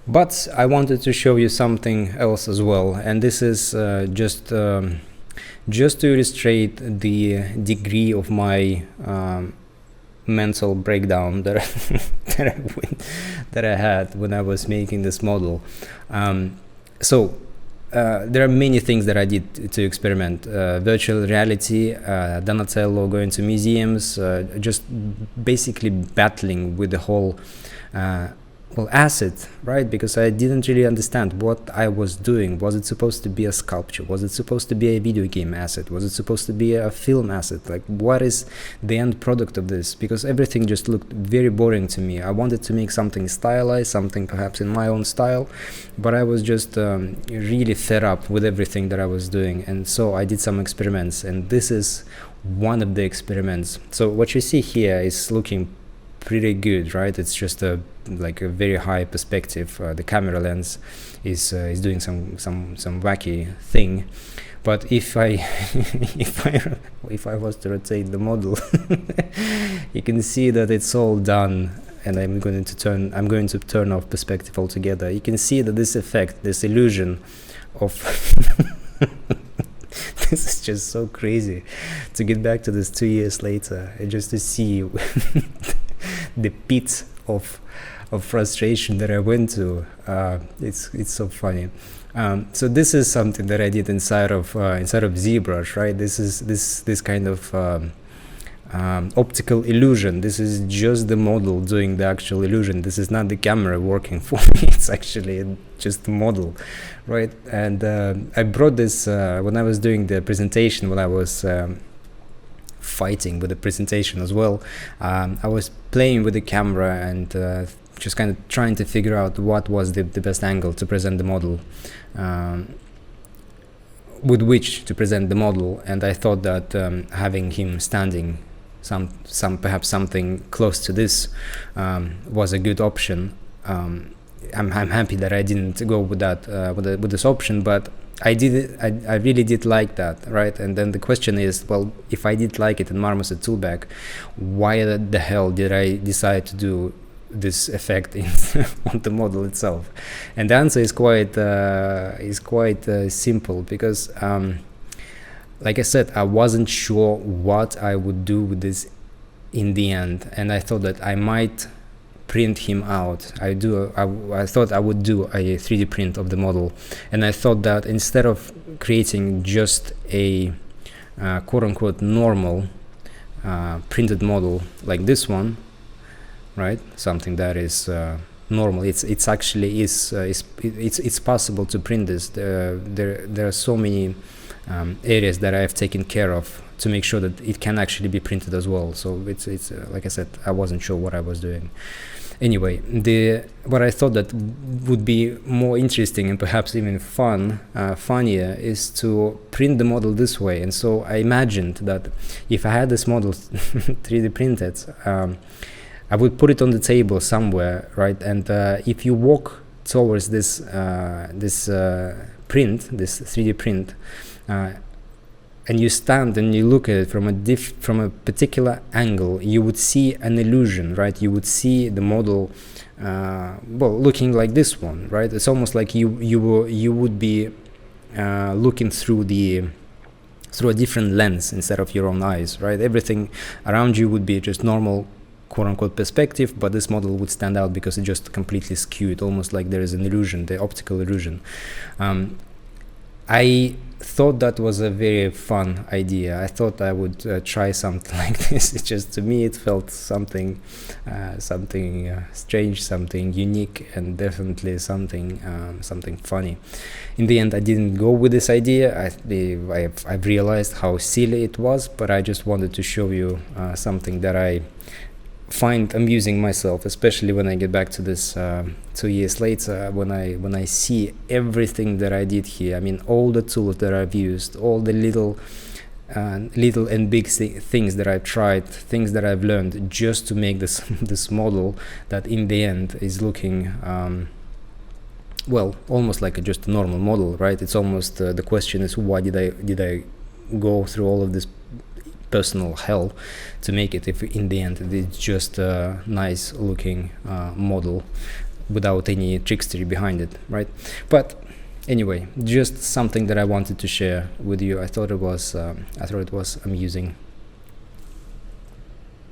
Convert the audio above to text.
But I wanted to show you something else as well, and this is just to illustrate the degree of my mental breakdown that that I had when I was making this model. So there are many things that I did to experiment. Virtual reality, Donatello going to museums, just basically battling with the whole asset, right? Because I didn't really understand what I was doing. Was it supposed to be a sculpture? Was it supposed to be a video game asset? Was it supposed to be a film asset? Like, what is the end product of this? Because everything just looked very boring to me. I wanted to make something stylized, something perhaps in my own style, but I was just really fed up with everything that I was doing. And so I did some experiments, and this is one of the experiments. So what you see here is looking pretty good, right? It's just a very high perspective. The camera lens is doing some wacky thing. But if I if I was to rotate the model, you can see that it's all done. And I'm going to turn off perspective altogether. You can see that this effect, this illusion of this is just so crazy to get back to this 2 years later and just to see the pit of frustration that I went to. It's so funny. So this is something that I did inside of ZBrush, right? This is this kind of optical illusion. This is just the model doing the actual illusion. This is not the camera working for me. It's actually just the model, right? And I brought this when I was doing the presentation, when I was fighting with the presentation as well. I was playing with the camera and just kind of trying to figure out what was the best angle to present the model, with which to present the model. And I thought that having him standing perhaps something close to this was a good option. I'm happy that I didn't go with that with this option, but I really did like that, right? And then the question is, well, if I did like it in Marmoset Toolbag, why the hell did I decide to do this effect on the model itself? And the answer is quite simple, because like I said, I wasn't sure what I would do with this in the end, and I thought that I might print him out. I thought I would do a 3D print of the model, and I thought that instead of creating just a quote-unquote normal printed model like this one, right, something that is normal, it's actually it's possible to print this. There are so many areas that I have taken care of to make sure that it can actually be printed as well. So it's like I said, I wasn't sure what I was doing. Anyway, what I thought that would be more interesting and perhaps even funnier is to print the model this way. And so I imagined that if I had this model 3D printed, I would put it on the table somewhere, right? And if you walk towards this print, this 3D print, and you stand and you look at it from a particular angle, you would see an illusion, right? You would see the model, looking like this one, right? It's almost like you would be looking through a different lens instead of your own eyes, right? Everything around you would be just normal, quote-unquote perspective, but this model would stand out because it just completely skewed, almost like there is an illusion, the optical illusion. I thought that was a very fun idea. I thought I would try something like this. It just, to me, it felt something strange, something unique, and definitely something funny. In the end, I didn't go with this idea. I've realized how silly it was, but I just wanted to show you something that I find amusing myself, especially when I get back to this 2 years later, when I see everything that I did here. I mean, all the tools that I've used, all the little and big things that I've tried, things that I've learned just to make this model that in the end is looking almost like just a normal model, right? It's almost the question is, why did I go through all of this personal hell to make it, if in the end it's just a nice looking model without any trickstery behind it, right? But anyway, just something that I wanted to share with you. I thought it was amusing.